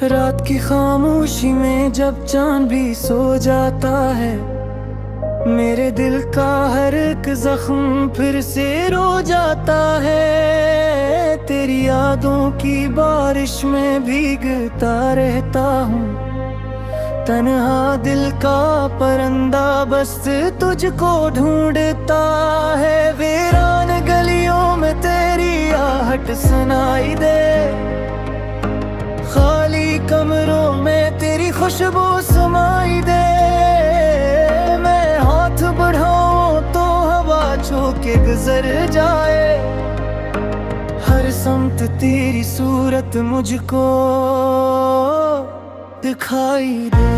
रात की खामोशी में जब चांद भी सो जाता है, मेरे दिल का हर एक जख्म फिर से रो जाता है। तेरी यादों की बारिश में भीगता रहता हूँ, तन्हा दिल का परिंदा बस तुझको ढूंढता है। वीरान गलियों में तेरी आहट सुनाई दे, खाली कमरों में तेरी खुशबू समाई दे। मैं हाथ बढ़ाऊं तो हवा छू के गुजर जाए, हर समत तेरी सूरत मुझको दिखाई दे।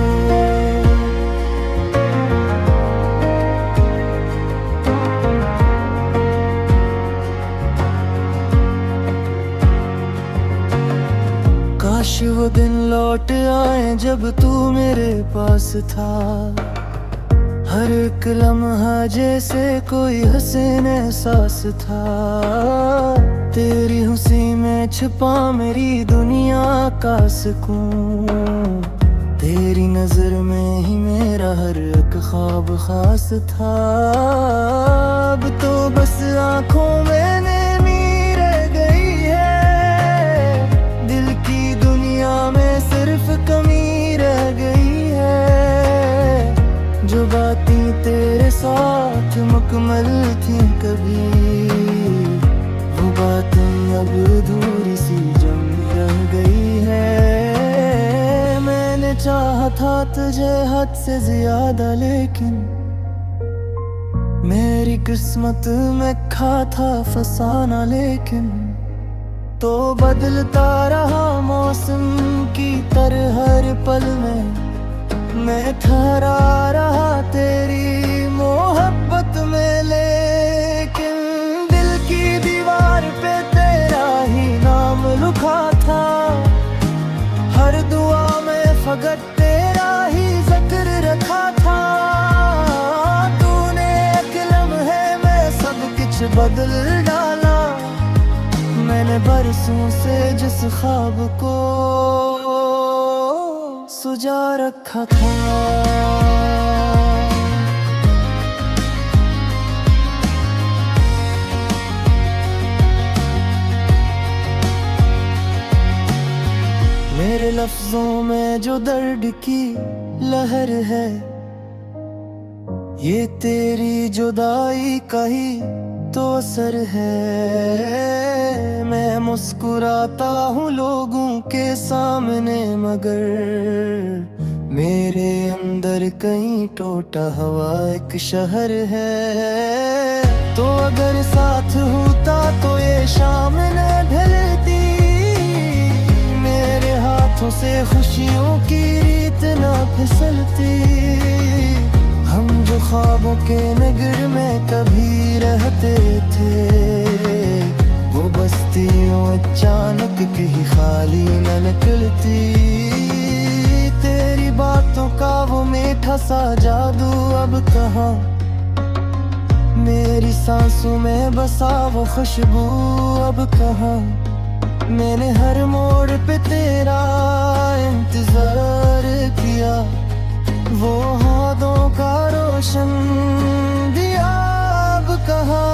काश वो दिन लौट आए जब तू मेरे पास था, हर एक लम्हा जैसे कोई हसीन एहसास था। तेरी हंसी में छिपा मेरी दुनिया का सुकून, तेरी नजर में ही मेरा हर एक ख्वाब खास था। अब तो बस आंखों में नैनी रह गई है, दिल की दुनिया में सिर्फ कमी रह गई है। जो बातें तेरे साथ मुकम्मल थी कभी, वो बातें अब अधूरी सी जम रह गई है। मैंने चाहा था तुझे हद से ज्यादा, लेकिन मेरी किस्मत में खा था फसाना। लेकिन तो बदलता रहा मौसम की तरह हर पल में, मैं ठहरा रहा तेरी मोहब्बत में। लेकिन दिल की दीवार पे तेरा ही नाम लिखा था, हर दुआ में फकत तेरा ही जिक्र रखा था। तूने एक लम्हे में सब कुछ बदल डाला, मैंने बरसों से जिस ख्वाब को सुजा रखा था। मेरे लफ्जों में जो दर्द की लहर है, ये तेरी जुदाई का ही तो असर है। मैं मुस्कुराता हूँ लोगों के सामने, मगर मेरे अंदर कहीं टूटा हुआ एक शहर है। तो अगर साथ होता तो ये शाम न ढलती, मेरे हाथों से खुशियों की रीत ना फिसलती। हम जो ख्वाबों के नगर में कभी रहते थे, वो बस्तियों अचानक कहीं खाली न निकलती। तेरी बातों का वो मीठा सा जादू अब कहाँ, मेरी सांसों में बसा वो खुशबू अब कहाँ। मैंने हर मोड़ पे तेरा इंतजार किया, वो हाथों का रोशन दिया अब कहाँ।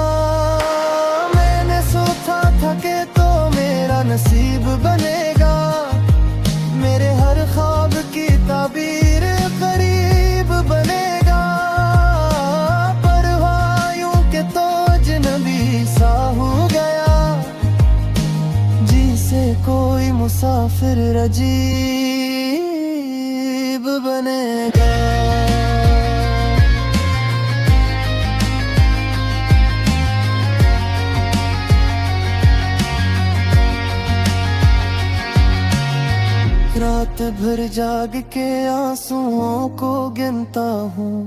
मैंने सोचा था कि तो मेरा नसीब बनेगा, मेरे हर ख्वाब की ताबीर करीब बनेगा। पर यूं के तो अजनबी सा हो गया, जी से कोई मुसाफिर अजीब बनेगा। रात भर जाग के आंसुओं को गिनता हूँ,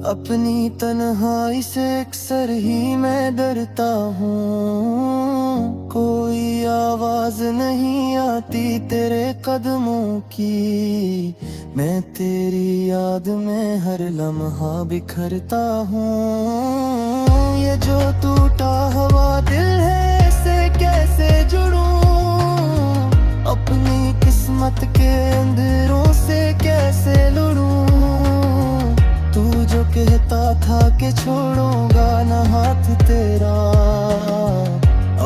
अपनी तन्हाई से अक्सर ही मैं डरता हूँ। कोई आवाज नहीं आती तेरे कदमों की, मैं तेरी याद में हर लम्हा बिखरता हूँ। ये जो टूटा हुआ दिल है, इससे कैसे जुड़ूं, अपनी किस्मत किस्मत के अंधेरों से कैसे लड़ूं। तू जो कहता था कि छोड़ूंगा ना हाथ तेरा,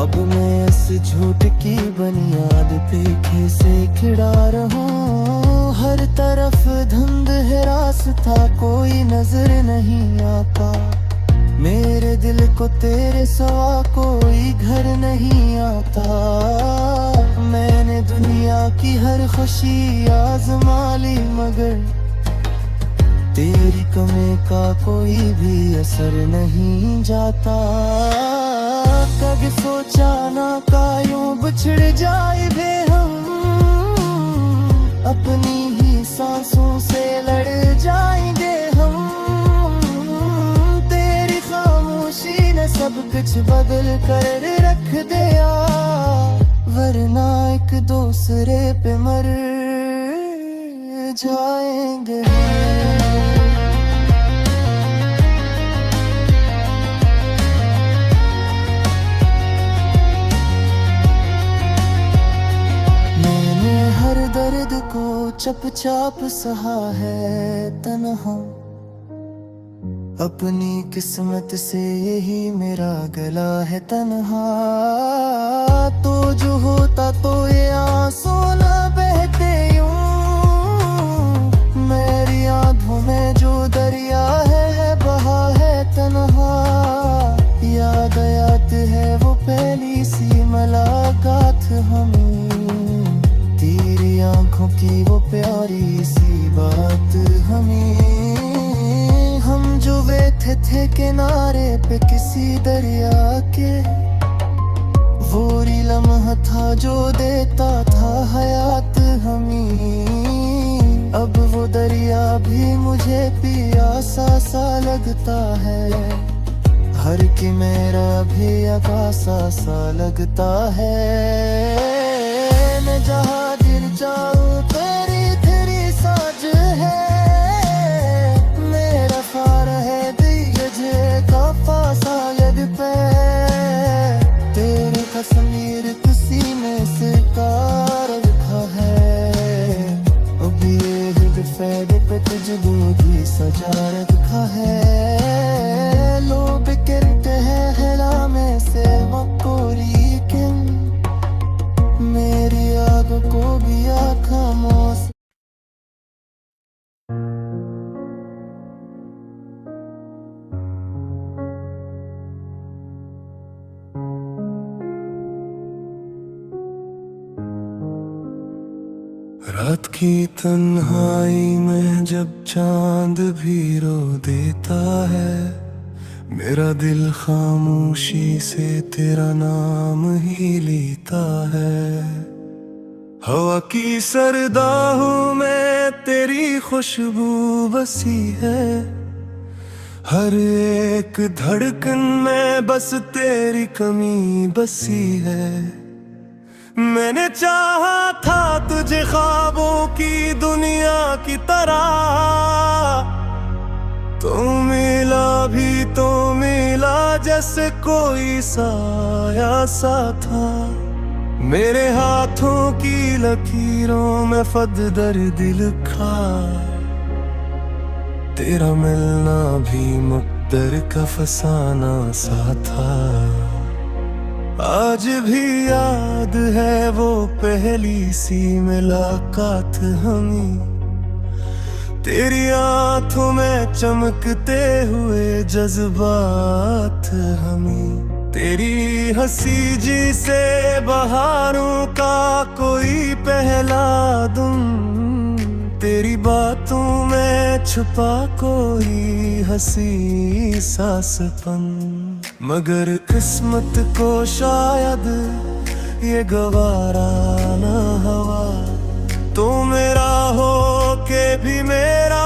अब मैं इस झूठ की बुनियाद पे कैसे खिड़ा रहूं। हर तरफ धुंध है रास्ता, कोई नजर नहीं आता। मेरे दिल को तेरे सिवा कोई घर नहीं आता। मैंने दुनिया की हर खुशी आजमा ली, मगर तेरी कमी का कोई भी असर नहीं जाता। कभी सोचा ना का यूं बिछड़ जाए बे हम, अपनी ही सांसों से लड़ जाएंगे हम। तेरी खामोशी ने सब कुछ बदल कर रख दिया, वरना एक दूसरे पे मर जाएंगे। दर्द को चुपचाप सहा है तन्हा, अपनी किस्मत से यही मेरा गला है तन्हा। तो जो होता तो ये आंसू न बहते यूं। मेरी आंखों में जो दरिया है बहा है तन्हा। याद आती है वो पहली सी मुलाकात हमें, तेरी आंखों की वो प्यारी सी बात हमें। हम जो बैठे थे किनारे पे किसी दरिया के, वो लम्हा था जो देता था हयात हमें। अब वो दरिया भी मुझे प्यासा सा लगता है, हर की मेरा भी अकासा सा लगता है। मैं जहाँ गिर जाऊँ तेरी तेरी साज है, मेरा फार है दिए का फासा यद पे। तेरी तस्वीर किसी में से कार लिखा है, अब ये हिद फैद पे तुझको भी सजा रखा है। लोग कहते हैं हेला में से मकोरी किन, मेरी आग को भी खामोश। रात की तन्हाई में जब चांद भी रो देता है, मेरा दिल खामोशी से तेरा नाम ही लेता है। हवा की सरदाहों में तेरी खुशबू बसी है, हर एक धड़कन में बस तेरी कमी बसी है। मैंने चाहा था तुझे ख्वाबों की दुनिया की तरह, तो मिला भी तो मिला जैसे कोई साया सा था। मेरे हाथों की लकीरों में फद दर्द लिखा, तेरा मिलना भी मुक़द्दर का फसाना सा था। आज भी याद है वो पहली सी मुलाकात हमें, तेरी आंखों में चमकते हुए जज्बात हमें। तेरी हंसी जी से बहारों का कोई पहला दुम, तेरी बातों में छुपा कोई हंसी सा सपन। मगर किस्मत को शायद ये गवारा न हवा, तो मेरा हो के भी मेरा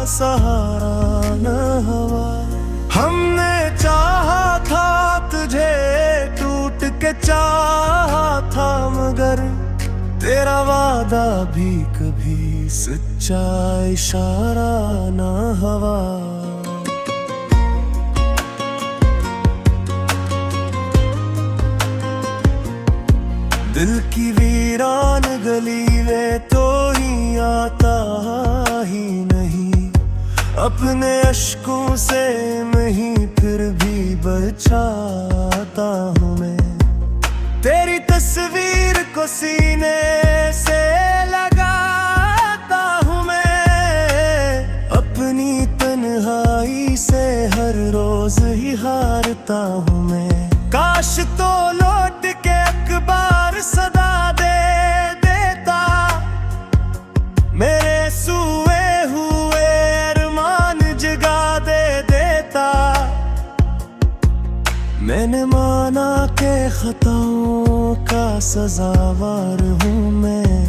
सहारा न हवा। हमने चाहा था तुझे टूट के चाहा था, मगर तेरा वादा भी कभी सच्चा इशारा न हवा। दिल की वीरान गली मिले तो ही आता ही नहीं, अपने अश्कों से नहीं फिर भी बचाता हूँ मैं। तेरी तस्वीर को सीने से लगाता हूँ मैं, अपनी तन्हाई से हर रोज ही हारता हूँ मैं। काश तो लौट के अखबार सदा दे देता, मेरे सोए हुए अरमान जगा दे देता। मैंने माना के खताओं का सजावार हूँ मैं,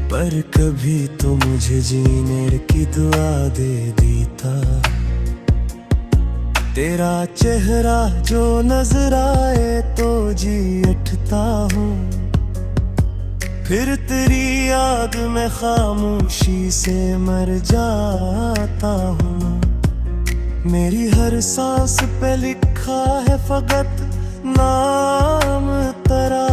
पर कभी तो मुझे जीने की दुआ दे देता। तेरा चेहरा जो नजर आए तो जी उठता हूँ, फिर तेरी याद में खामोशी से मर जाता हूँ। मेरी हर सांस पे लिखा है फकत नाम तेरा,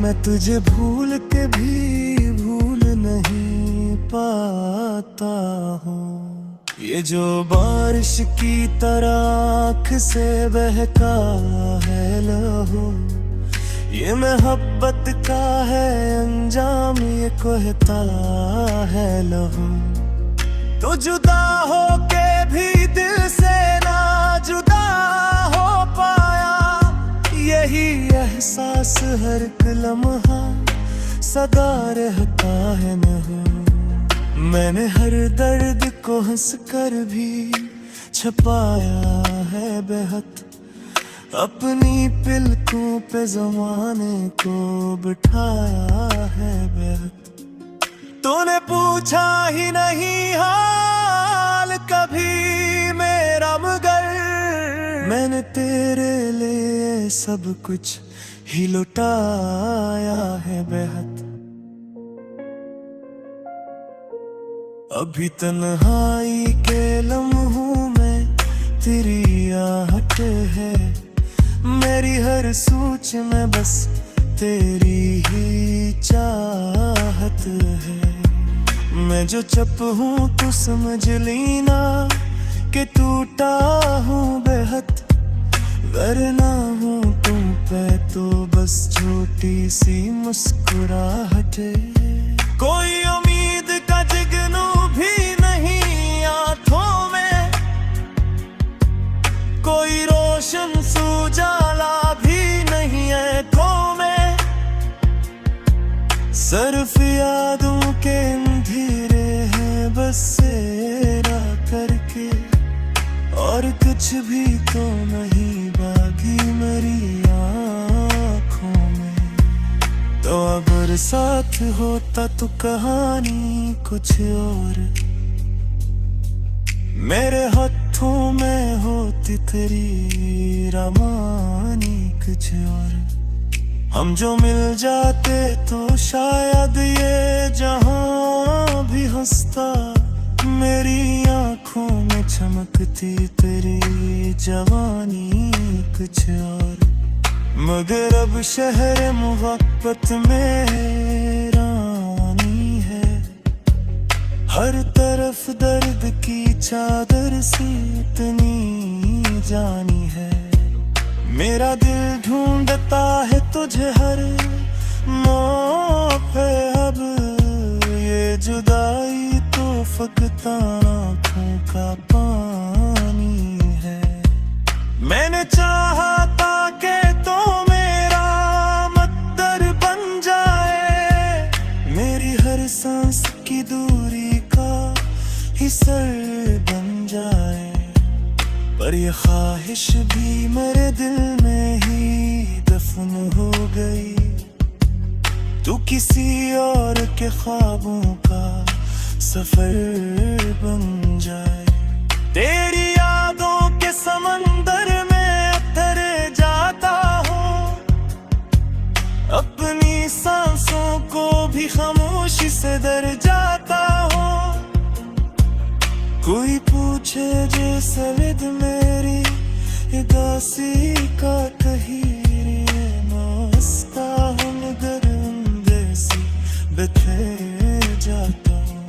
मैं तुझे भूल के भी भूल नहीं पाता हूँ। ये जो बारिश की तरह आँख से बहका है लहू, ये मोहब्बत का है अंजाम, ये कहता है लहू। तो जुदा हो के भी दिल से ना जुदा हो पाया, यही एहसास हर एक लम्हा सदा रहता है नहू। मैंने हर दर्द को हंस कर भी छपाया है बेहद, अपनी पलकों पे ज़माने को बिठाया है बेहद। तूने पूछा ही नहीं हाल कभी मेरा, मगर मैंने तेरे लिए सब कुछ ही लुटाया है बेहद। अभी तन्हाई के लम्हों में तेरी आहट है, मेरी हर सोच में बस तेरी ही चाहत है। मैं जो चप हूँ तू समझ लेना कि टूटा हूँ बेहद, वरना हूँ तुम पे तो बस छोटी सी मुस्कुराहट। कोई उम्मीद का जुगनू भी नहीं आँखों में, कोई रोशन सुजाला भी नहीं है आँखों में। सिर्फ यादों के अंधेरे हैं बसेरा करके, और कुछ भी तो नहीं बाकी मेरी आँखों में। तो अगर साथ होता तो कहानी कुछ और, मेरे हाथों में होती तेरी रवानी कुछ और। हम जो मिल जाते तो शायद ये जहां भी हंसता, मेरी आंखों में चमकती तेरी जवानी कुछ और। मगर अब शहर मोहब्बत में रानी है, हर तरफ दर्द की चादर सी इतनी जानी है। मेरा दिल ढूंढता है तुझे हर मौके, अब ये जुदाई तो फकत आँखों का पानी है। मैंने चाहा था कि तो मेरा मद्दर बन जाए, मेरी हर सांस की दूरी का ही सर बन जाए, पर ये ख्वाहिश भी मेरे दिल में ही दफन हो गई। तू किसी और के ख्वाबों का सफर बन जाए, तेरी यादों के समंदर में उतर जाता हूँ, अपनी सांसों को भी खामोशी से दर जाता हूँ। कोई पूछे जे सविद मेरी उदासी का कही, मस्ता हूँ मगर अंदेसी रह जाता हूँ।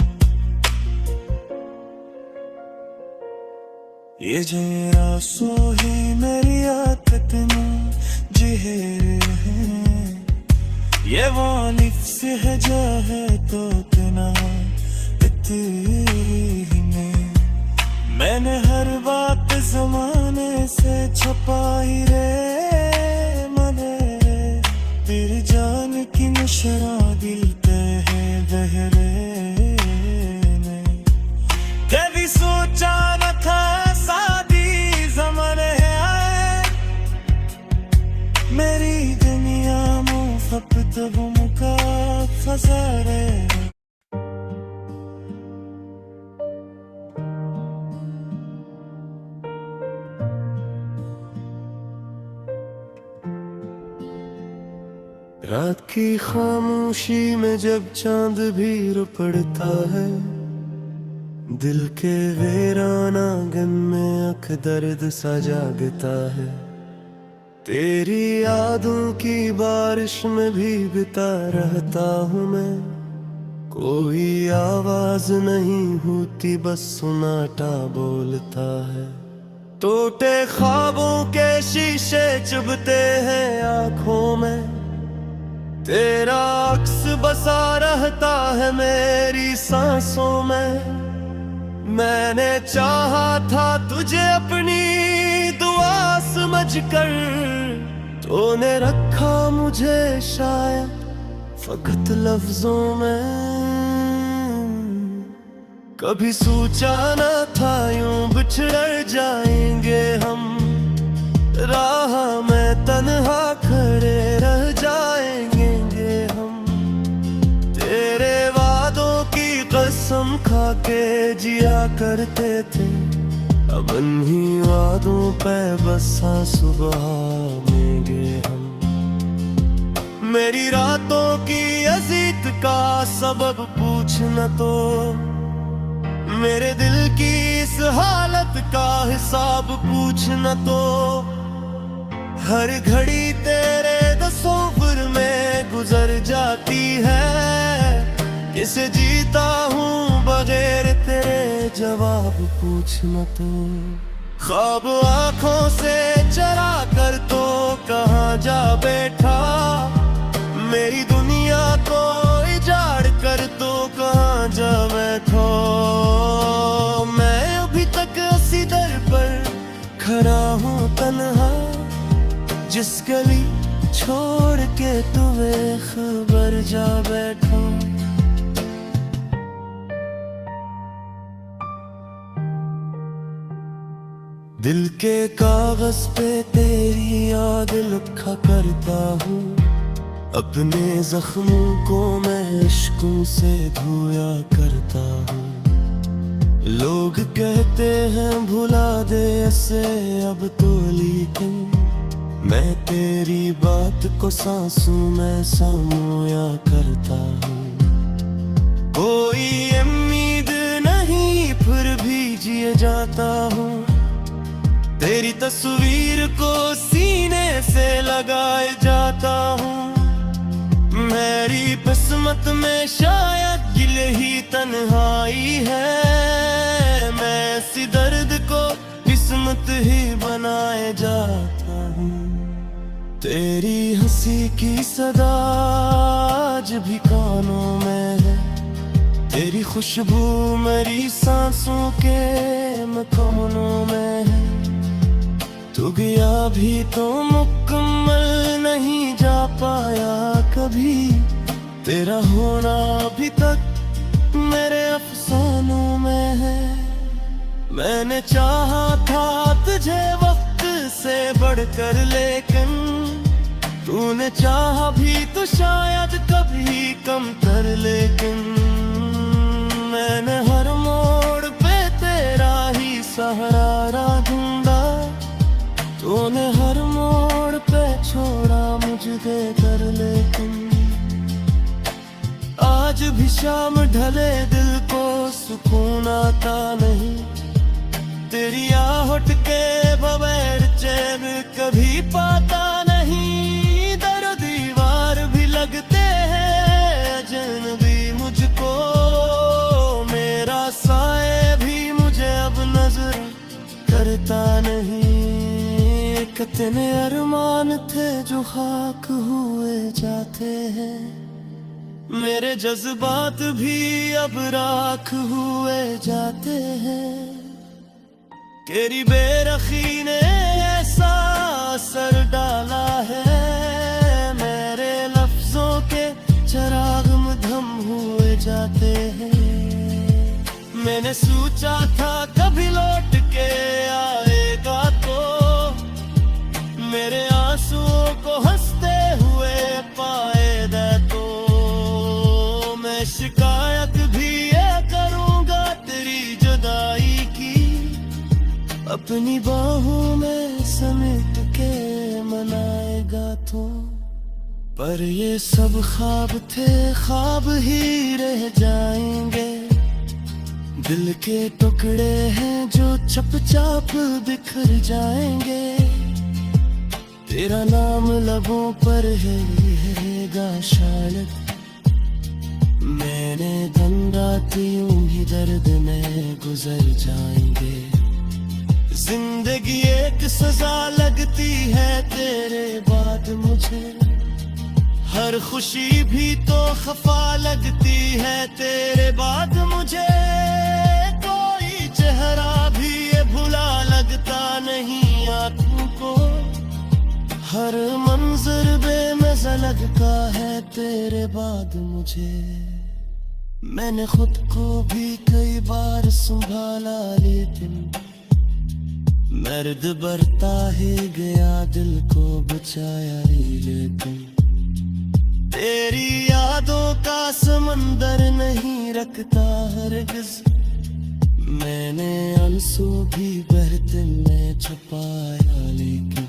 ये जरा सोही मेरी आदत में जहर है, ये वालिफ से है जा है तो तना इतने। मैंने हर बात जमाने से छुपाई रे मने, तेरी जान की नशरा दिल पे है गहरे ने। कभी सोचा न था शादी ज़माने आए, मेरी दुनिया मुफ्त मुका फंसा रे। रात की खामोशी में जब चांद भी पड़ता है, दिल के वीराना गम में अख दर्द सा जागता है। तेरी यादों की बारिश में भीगता रहता हूँ मैं, कोई आवाज नहीं होती बस सुनाटा बोलता है। टूटे ख्वाबों के शीशे चुभते हैं आंखों में, तेरा अक्स बसा रहता है मेरी सांसों में। मैंने चाहा था तुझे अपनी दुआ समझकर, तूने रखा मुझे शायद फकत लफ्जों में। कभी सोचा न था यूं बिछड़ जाएंगे हम, राह में तन्हा खड़े रह जाएंगे हम। तेरे वादों की कसम खा के जिया करते थे, अब इन्हीं वादों पे बस आंसू बहाएंगे हम। मेरी रातों की अजीत का सबब पूछना तो, मेरे दिल की इस हालत का हिसाब पूछना तो। हर घड़ी तेरे तस्वीर में गुजर जाती है, किसे जीता हूँ बगैर तेरे जवाब पूछना तो। ख्वाब आंखों से चरा कर तो कहाँ जा बैठा, मेरी दुनिया को इजाड़ कर तो कहाँ जा बैठा। मैं अभी तक इसी दर पर खड़ा हूँ तन्हा, जिस गली छोड़ के तू बेखबर जा बैठा। दिल के कागज पे तेरी याद लिखा करता हूँ, अपने जख्मों को मैं इश्कों से धोया करता हूँ। लोग कहते हैं भुला दे ऐसे अब तो, लेकिन मैं तेरी बात को सांसों में समोया करता हूँ। कोई उम्मीद नहीं फिर भी जिए जाता हूँ, तेरी तस्वीर को सीने से लगाए जाता हूँ। मेरी किस्मत में शायद गिले ही तन्हाई है, मैं इसी दर्द को किस्मत ही बनाए जाता हूँ। तेरी हंसी की सदा आज भी कानों में है, तेरी खुशबू मेरी सांसों के मकानों में है। तू गया भी तो मुकम्मल नहीं जा पाया कभी, तेरा होना अभी तक मेरे अफसानों में है। मैंने चाहा था तुझे वक्त से बढ़कर, लेकिन तूने चाहा भी तो शायद कभी कम कर। लेकिन मैंने हर मोड़ पे तेरा ही सहारा ढूंढा, तूने हर मोड़ पे छोड़ा मुझे देकर। लेकिन आज भी शाम ढले दिल को सुकून आता नहीं, तेरी आहट के बगैर चैन कभी पाता नहीं। दर दीवार भी लगते हैं अजनबी लगता नहीं, कितने अरमान थे जो खाक हुए जाते हैं। मेरे जज्बात भी अब राख हुए जाते हैं। तेरी बेरखी ने ऐसा असर डाला है, मेरे लफ्जों के चिराग मधम हुए जाते हैं। मैंने सोचा था कभी लौट के आएगा तो मेरे आंसुओं को हंसते हुए पाएगा, तो मैं शिकायत भी ये करूंगा तेरी जुदाई की, अपनी बाहों में समेट के मनाएगा तो। पर ये सब ख्वाब थे, ख्वाब ही रह जाएंगे। दिल के टुकड़े हैं जो चुपचाप बिखर जाएंगे। तेरा नाम लबों पर है रहेगा शायद, मैंने दिन रात यूं ही दर्द में गुजर जाएंगे। जिंदगी एक सजा लगती है तेरे बाद मुझे, हर खुशी भी तो खफा लगती है तेरे बाद मुझे। कोई चेहरा भी ये भुला लगता नहीं आंखों को, हर मंजर बेमज़ा लगता है तेरे बाद मुझे। मैंने खुद को भी कई बार संभाला, लेकिन मर्द बरता ही गया, दिल को बचाया ही लेकिन। तेरी यादों का समंदर नहीं रखता हरगिज़, मैंने आंसू भी बहते में छुपाया लेकिन।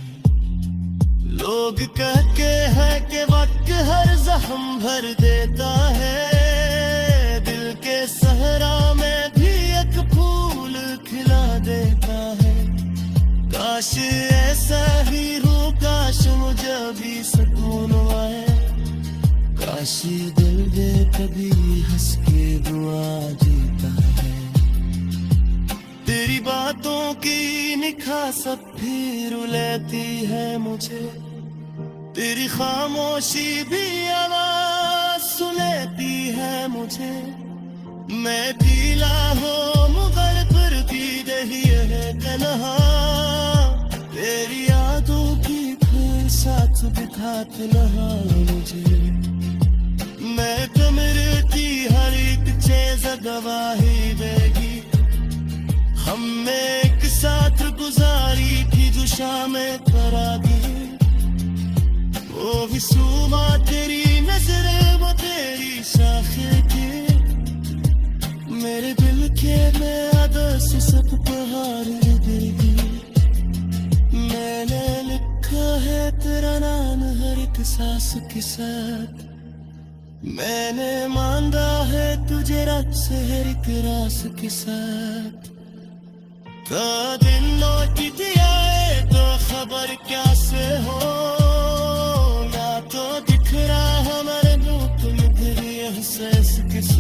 लोग कहते हैं कि वक्त हर जख्म भर देता है, दिल के सहरा में भी एक फूल खिला देता है। काश ऐसा ही हो, काश मुझे भी सुकून आए, काश दिल दे कभी हंस के दुआ जीता है। तेरी बातों की निखार सब भी रुलाती है मुझे, तेरी खामोशी भी आवाज सुनाती है मुझे। मैं पीला हो मगर फिर भी रही है तन्हा, तेरी यादों की फिर साथ बिठाते रहा मुझे। मैं कमरती हर एक चीज़ गवाही देगी, हमने एक साथ गुजारी थी जो शामें करा दी। वो भी सुबह तेरी नजरें वो तेरी शाखें के, मेरे दिल के में आदर्श सब पहाड़ गिर गई। मैंने लिखा है तेरा नाम हर एक सांस के साथ, मैंने मांगा है तुझे रात से हर एक रास के साथ। का दिन लौट आए तो खबर क्या से हो, या तो दिख रहा हमारे रूप में तेरी एहसास के साथ।